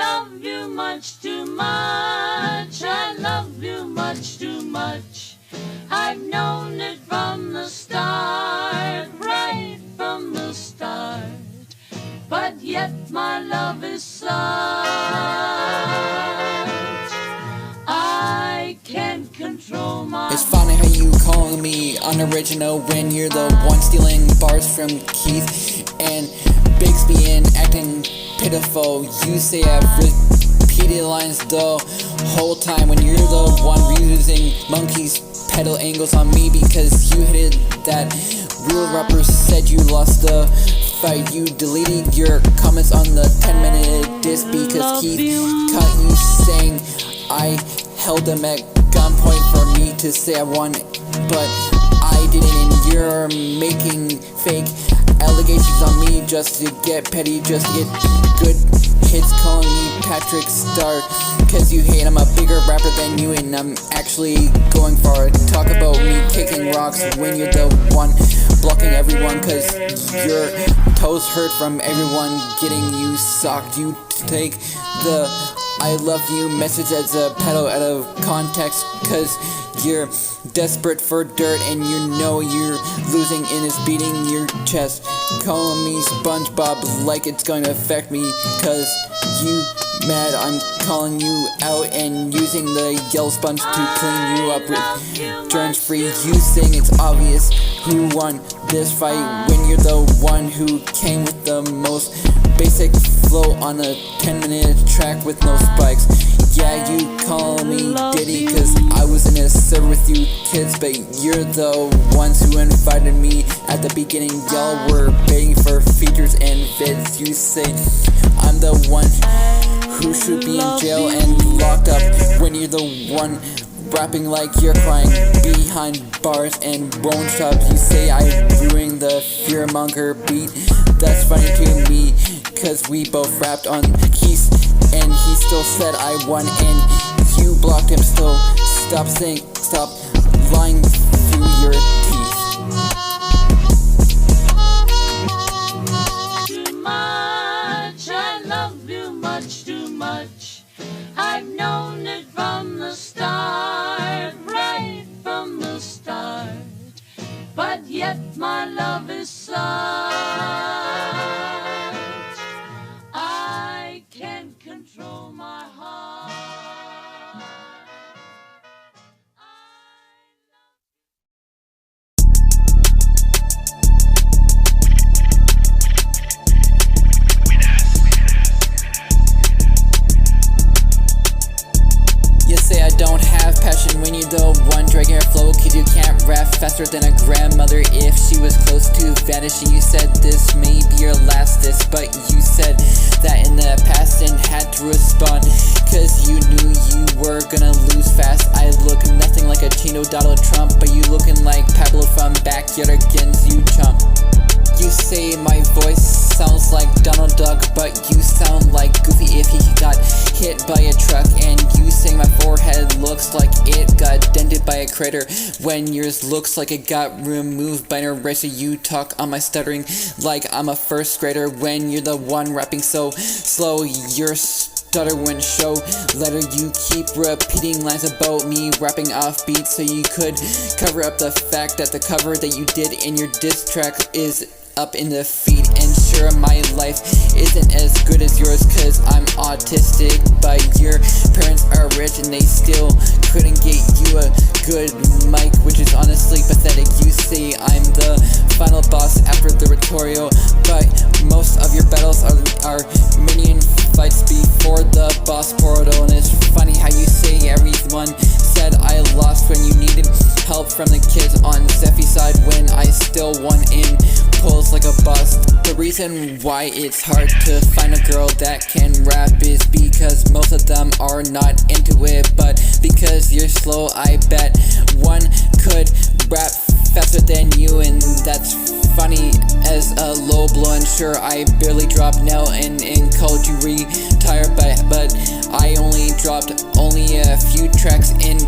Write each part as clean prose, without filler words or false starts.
love you much too much. I love you much too much. I've known it from the start, right from the start. But yet my love is such, I can't control my. It's funny how you calling me unoriginal when you're the one stealing bars from Keith and Bixby and acting pitiful. You say I've repeated lines the whole time when you're the one using monkeys pedal angles on me because you hated that real rapper said you lost the fight. You deleted your comments on the 10-minute diss because Keith caught you saying I held him at gunpoint for me to say I won, but I didn't, and you're making fake allegations on me just to get petty, just to get good hits, calling me Patrick Star cause you hate I'm a bigger rapper than you and I'm actually going far. Talk about me kicking rocks when you're the one blocking everyone cause your toes hurt from everyone getting you socked. You take the I love you message as a pedal out of context cause you're desperate for dirt and you know you're losing and it's beating your chest. Calling me SpongeBob like it's going to affect me cause you mad I'm calling you out and using the yellow sponge to clean you up with germs free. You saying it's obvious who won this fight when you're the one who came with the most basic flow on a 10-minute track with no spikes. Yeah, you call me Diddy cause I was in a server with you kids, but you're the ones who invited me at the beginning. Y'all were begging for features and vids. You say I'm the one who should be in jail and locked up when you're the one rapping like you're crying behind bars and won't stop. You say I ruined the fearmonger beat. That's funny to me cause we both rapped on keys and he still said I won and you blocked him still. Stop saying, stop lying through your teeth. Too much, I love you much too much. I've known it from the start, right from the start. But yet my love is such, I can't control my heart. You say I don't have passion when you're the one dragging her flow cause you can't rap faster than a grandmother if she was close to vanishing. You said this may be your last diss, but you said that in the past and had to respond cause you knew you were gonna lose fast. I look nothing like ℙ.𝔹, but you looking like Pablo from Backyard Against You Chump. You say my voice sounds like Donald Duck, but you sound like Goofy if he got hit by a truck. And you say my forehead looks like it got dented by a crater when yours looks like it got removed by an eraser. You talk on my stuttering like I'm a first grader when you're the one rapping so slow. Your stutter wouldn't show letter. You keep repeating lines about me rapping off beat so you could cover up the fact that the cover that you did in your diss track is up in the feed. And sure, my life isn't as good as yours cause I'm autistic, but your parents are rich and they still couldn't get you a good mic, which is honestly pathetic. You say I'm the final boss after the tutorial, but most of your battles are minion fights before the boss portal. And it's funny how you say everyone said I lost when you needed help from the kids on Zeffy's side when I still won in pulls like a boss. The reason why it's hard to find a girl that can rap is because most of them are not into it, but because you're slow I bet one could rap faster than you, and that's funny as a low blow. And sure, I barely dropped ℎ and called you retired, but I only dropped a few tracks in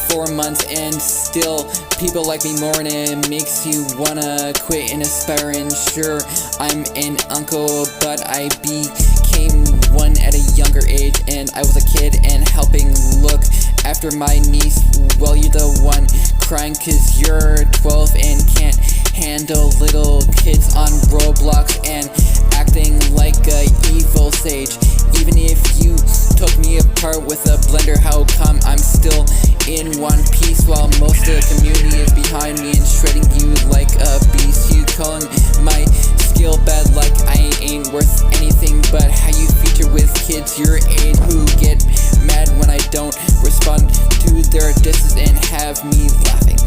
4 months and still people like me more, and it makes you wanna quit and aspire. And sure, I'm an uncle, but I became one at a younger age, and I was a kid and helping look after my niece. Well, you're the one crying 'cause you're 12 and can't handle little kids on Roblox and acting like a evil sage. Even if you took me apart with a blender, how come I'm still in one piece while most of the community is behind me and shredding you like a beast? You calling my skill bad like I ain't worth anything, but how you feature with kids your age who get mad when I don't respond to their disses and have me laughing.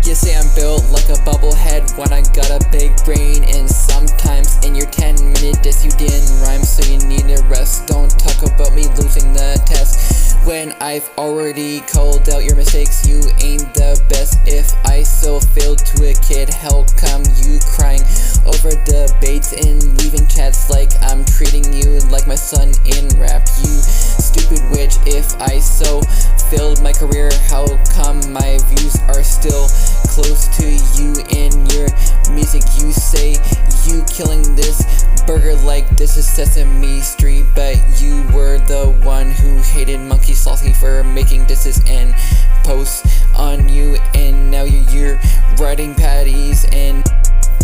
You say I'm built like a bubblehead when I got a big brain, and sometimes in your 10-minute diss you didn't rhyme, so you need a rest. Don't talk about me losing the test when I've already called out your mistakes. You ain't the best. If I so failed to a kid, how come you crying over debates and leaving chats like I'm treating you like my son in rap? You stupid witch. If I so failed my career, how come my views are still close to you in your music? You say you killing this burger like this is Sesame Street, but you were the one who hated Monkey Salty for making disses and posts on you, and now you're writing patties and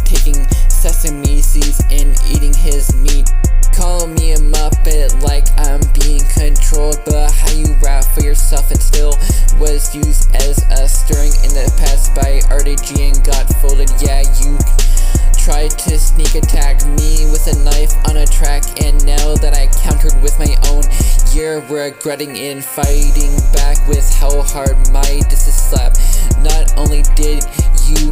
taking sesame seeds and eating his meat. Call me a muppet like I'm being controlled, but how you rap for yourself and still was used as a stirring in the past by RDG and got folded. Yeah, you tried to sneak attack me with a knife on a track, and now that I countered with my own, you're regretting in fighting back with how hard my disses slap. Not only did you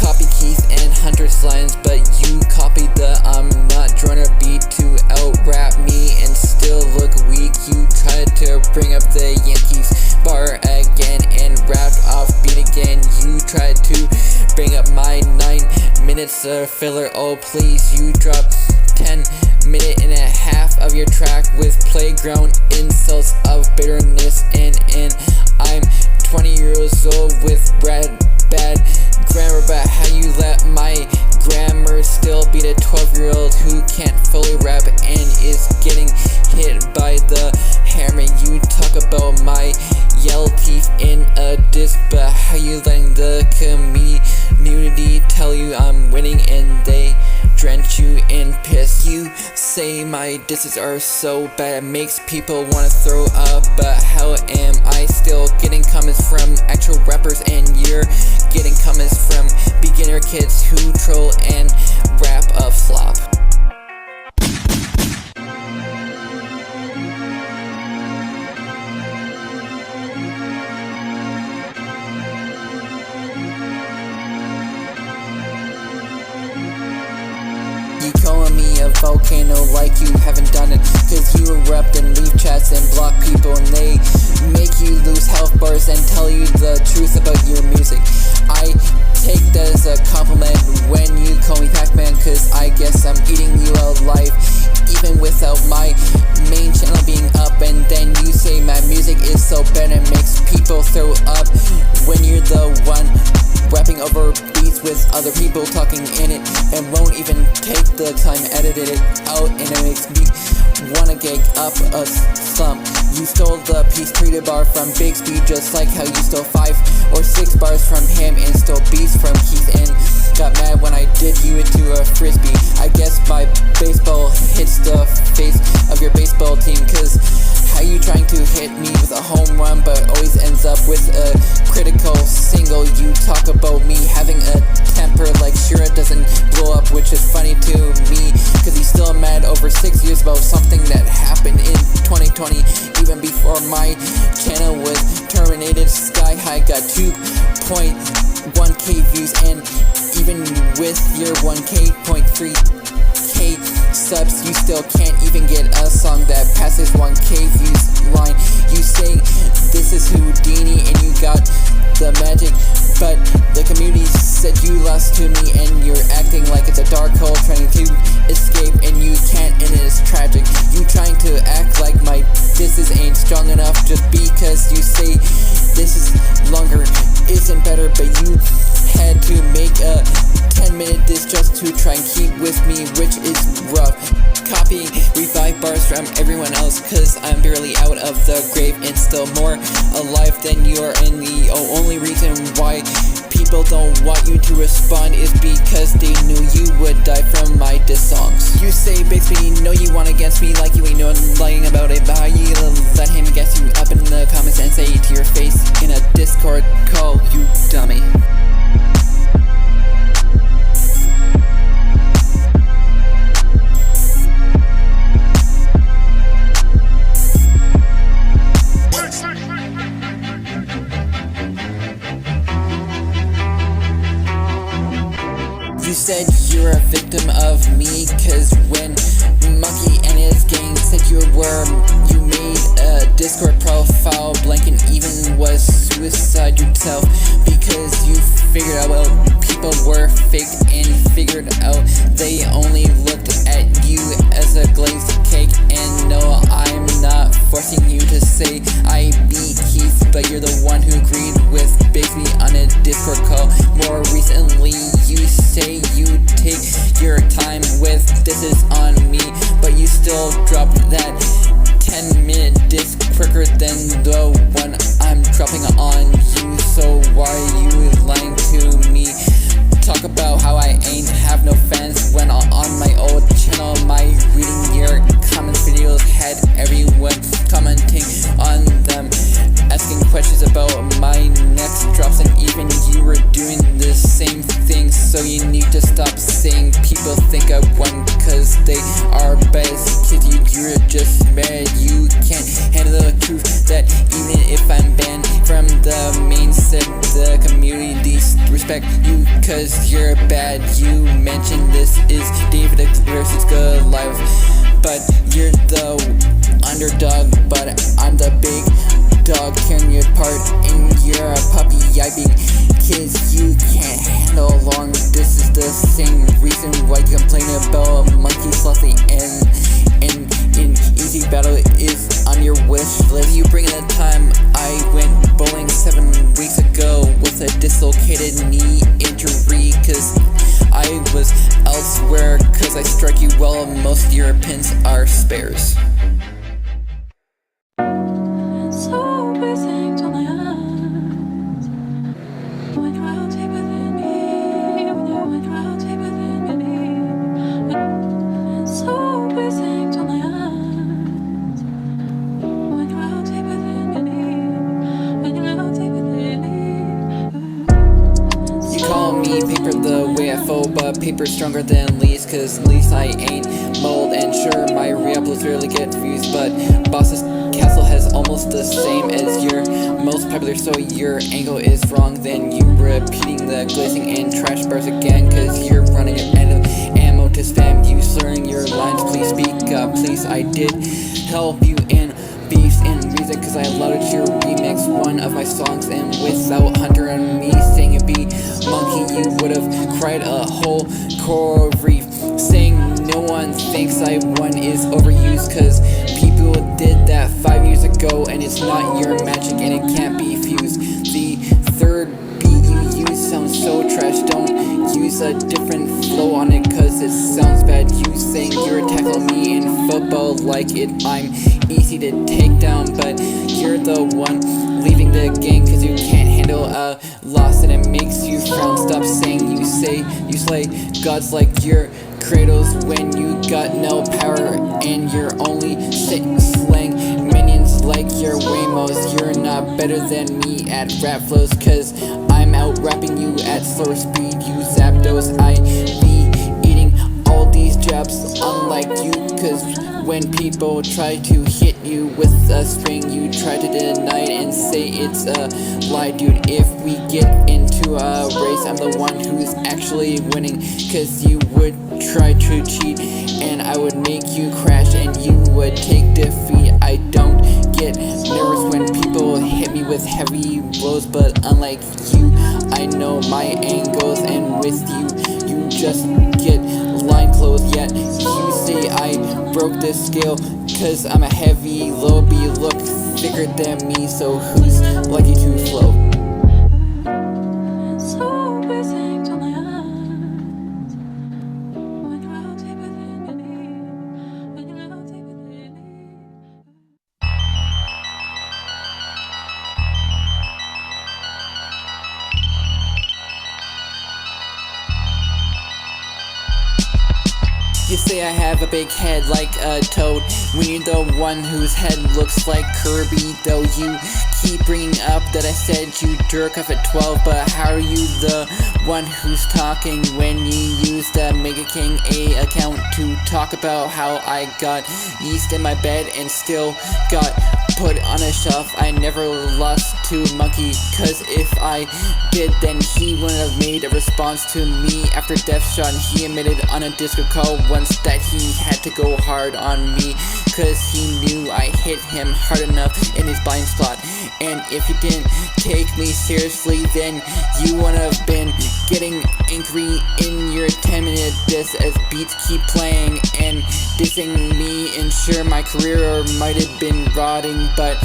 copy Keith and Hunter's lines, but you copied the I'm not drawing a beat to out-rap me and still look weak. You tried to bring up the Yankees bar again and rapped off beat again. You tried to bring up my 9 minutes of filler. Oh please, you dropped 10-minute and a half of your track with playground insults of bitterness, and I'm 20 years old with bad grammar, but how you let my grammar still beat a 12-year-old who can't fully rap and is getting hit by the hammer. You talk about my yellow teeth in a diss, but how you letting the community tell you I'm winning and they drench you in piss? You say my disses are so bad it makes people wanna throw up, but how am I still getting comments from actual rappers and you're getting comments from beginner kids who troll and rap a flop? You calling me a volcano like you haven't done it, 'cause you erupt and leave chats and block people, and they make you lose health bars and tell you the truth about your music. I take that as a compliment when you call me Pac-Man, 'cause I guess I'm eating you alive even without my main channel being up, and then you say my music is so bad it makes people throw up when you're the one rapping over beats with other people talking in it and won't even take the time to edit it out, and it makes me wanna get up a slump. You stole the piece treated bar from Bixby just like how you stole 5 or 6 bars from him and stole beats from Keith and got mad when I did you into a frisbee. I guess my baseball hits the face of your baseball team, 'cause how you trying to hit me with a home run but always ends up with a critical single? You talk about me having a temper like sure it doesn't blow up, which is funny to me, 'cause he's still mad over 6 years about something that happened in 2020, even before my channel was terminated. Sky High got 2.1k views, and even with your 1k.3k subs, you still can't even get a song that passes 1k views line. the magic, but the community said you lost to me, and you're acting like it's a dark hole trying to escape, and you can't, and it's tragic. You trying to act like my disses ain't strong enough just because you say this is longer isn't better, but you had to make a 10-minute diss just to try and keep with me, which is rough. Copying revive bars from everyone else, cause I'm barely out of the grave and still more alive than you are, and the only reason why people don't want you to respond is because they knew you would die from my diss songs. You say basically know you want against me like you ain't no lying about it, but how you let him guess you up in the comments and say it to your face in a Discord call, you dummy. You said you're a victim of me, cause when Monkey and his gang said you made a Discord profile blank and even was suicide yourself, because you figured out people were fake and figured out they only looked at you as a glazed cake. And no, I'm not forcing you to say I beat Keith, but you're the one who agreed with Bixby on a Discord call. More recently, you say you take your time with this is on me, but you still drop that 10-minute diss quicker than the one I'm dropping on you. So why are you lying to me? Talk about how I ain't have no fans when on my old channel my reading your comment videos had everyone commenting on them, asking questions about my next drops, and even you were doing the same thing. So you need to stop saying people think I won, cause they are best kids. You're just mad, you can't handle the truth that even if I'm banned from the main set, the community respect you cause you're bad. You mentioned this is David versus Goliath, but you're the underdog, but I'm the big dog tearing you apart, and you're a puppy yipping kids you can't handle long. This is the same reason why you complain about Monkey Slothy and in easy battle is on your wish list. You bring in the time I went bowling 7 weeks ago with a dislocated knee injury, cause I was elsewhere, cause I struck you well, most of your pins are spares. So busy to my eyes when you're out deep within me, when you're out deep within me. So busy to my eyes when you're out deep within me, when you're out deep within me. You call me paper the way I fold, but paper's stronger than leaves, cause leaves I ain't mold, and sure my re-uploads rarely get views, but Boss's Castle has almost the same as your most popular, so your angle is wrong. Then you repeating the glazing and trash bars again, cause you're running out of ammo to spam. You slurring your lines, please speak up, please. I did help you in beefs and music, cause I allowed you to remix one of my songs, and without Hunter and me saying it be Monkey, you would've cried a whole coral reef. Saying no one thinks I won is overused, cause people did that 5 years ago, and it's not your magic and it can't be fused. The third beat you use sounds so trash, don't use a different flow on it cause it sounds bad. You saying you're tackling me in football like I'm easy to take down, but you're the one leaving the game cause you can't handle a loss and it makes you frown. Stop saying you slay gods like your Kratos when you got no power, and you're only slaying minions like your Waymos. You're not better than me at rap flows, cause I'm out rapping you at slower speed. You Zapdos, I be eating all these jabs unlike you, cause when people try to hit you with a string, you try to deny it and say it's a lie. Dude, if we get into a race, I'm the one who's actually winning, cause you would try to cheat and I would make you crash and you would take defeat. I don't get nervous when people hit me with heavy blows, but unlike you, I know my angles, and with you, you just get line clothes. Yet you say I broke the scale, cause I'm a heavy low, but you look thicker than me, so who's lucky to flow? So busy to my eyes when you're out deep within your knee, when you're out deep within your knee. You say I have a big head like a toad, when you're the one whose head looks like Kirby. Though you keep bringing up that I said you jerk off at 12, but how are you the one who's talking when you use the Mega King A account to talk about how I got yeast in my bed and still got put on a shelf? I never lost to Monkey, cause if I did, then he wouldn't have made a response to me after Deathshot. He admitted on a Discord call once that he had to go hard on me, cause he knew I hit him hard enough in his blind spot. And if you didn't take me seriously, then you would have been getting angry in your 10-minute diss as beats keep playing and dissing me. And sure, my career might have been rotting, but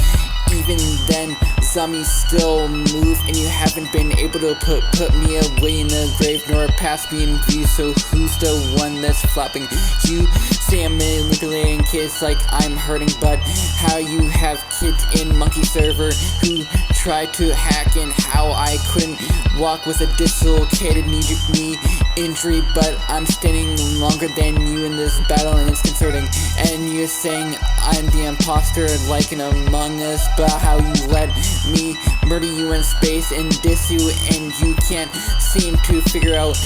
even then, zombies still move, and you haven't been able to put me away in the grave, nor pass me in view. So who's the one that's flopping? You say I'm manipulating kids like I'm hurting, but how you have kids in Monkey server who tried to hack, and how I couldn't walk with a dislocated knee injury, but I'm standing longer than you in this battle, and it's concerning. And you're saying I'm the imposter like an Among Us, but how you let me murder you in space and diss you, and you can't seem to figure out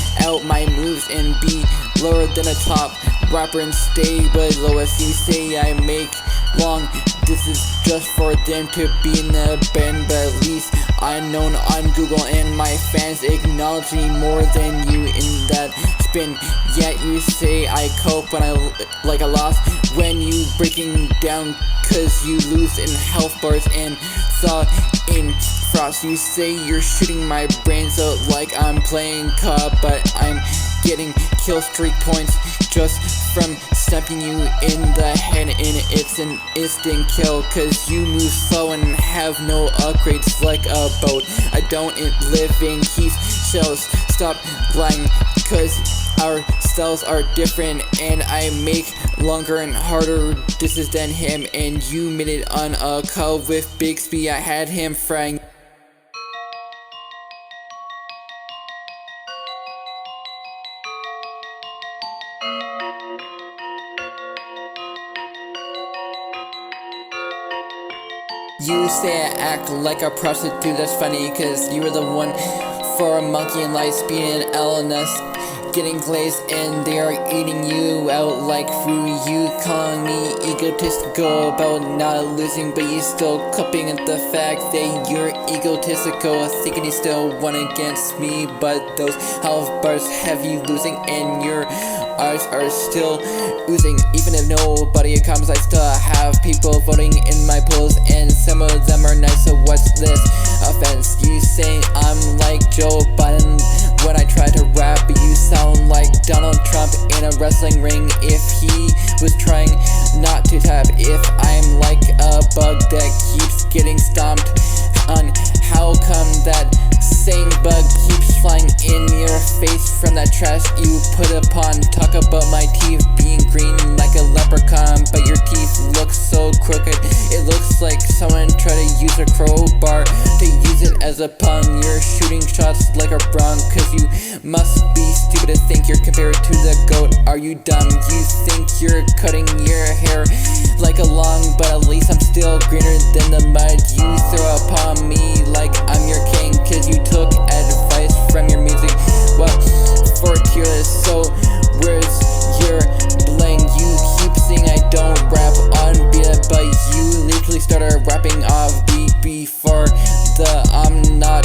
my moves and be lower than a top rapper and stay below us. You say I make long, this is just for them to be in the band, but at least I'm known on Google and my fans acknowledge me more than you in that spin. Yet you say I cope when I lost, when you breaking down cause you lose in health bars and thaw in frost. You say you're shooting my brains out like I'm playing COD, but I'm getting kill streak points just from snapping you in the head, and it's an instant kill cause you move slow and have no upgrades like a boat. I don't live in Keith's shells, stop lying cause our styles are different, and I make longer and harder disses than him, and you made it on a call with Bixby. I had him frying. You say I act like a prostitute, that's funny, cause you were the one for a monkey and light speed and LNS getting glazed, and they are eating you out like food. You calling me egotistical about not losing, but you still cupping at the fact that you're egotistical, thinking you still won against me. But those health bars have you losing, and your eyes are still oozing. Even if nobody comes, I still have people voting in my polls, and some of them are nice, so what's this offense? You say I'm like Joe Biden when I try to rap, but you sound like Donald Trump in a wrestling ring if he was trying not to tap. If I'm like a bug that keeps getting stomped on, how come that same bug keeps flying in your face from that trash you put upon? Talk about my teeth being green like a leprechaun, but your teeth look so crooked, it looks like someone tried to use a crowbar to use it as a pun. You're shooting shots like a brown, cause you must be stupid to think you're compared to the goat. Are you dumb? You think you're cutting your hair like a long, but at least I'm still greener than the mud you throw upon me like I'm your king, cause you took advice from your music. Well, for tears, so where's your bling? You keep saying I don't rap on beat, but you literally started rapping off beat before the I'm not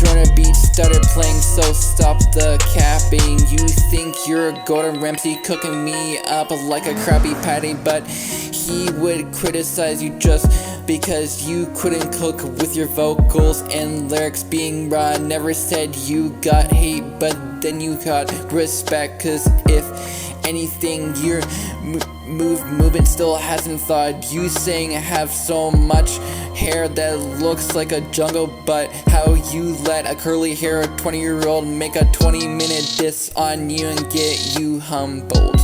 joint a beat started playing, so stop the capping. You think you're Gordon Ramsay cooking me up like a Krabby Patty, but he would criticize you just because you couldn't cook with your vocals and lyrics being raw. Never said you got hate, but then you got respect, cause if anything your movement still hasn't thought. You saying I have so much hair that looks like a jungle, but how you let a curly hair 20-year-old make a 20-minute diss on you and get you humbled.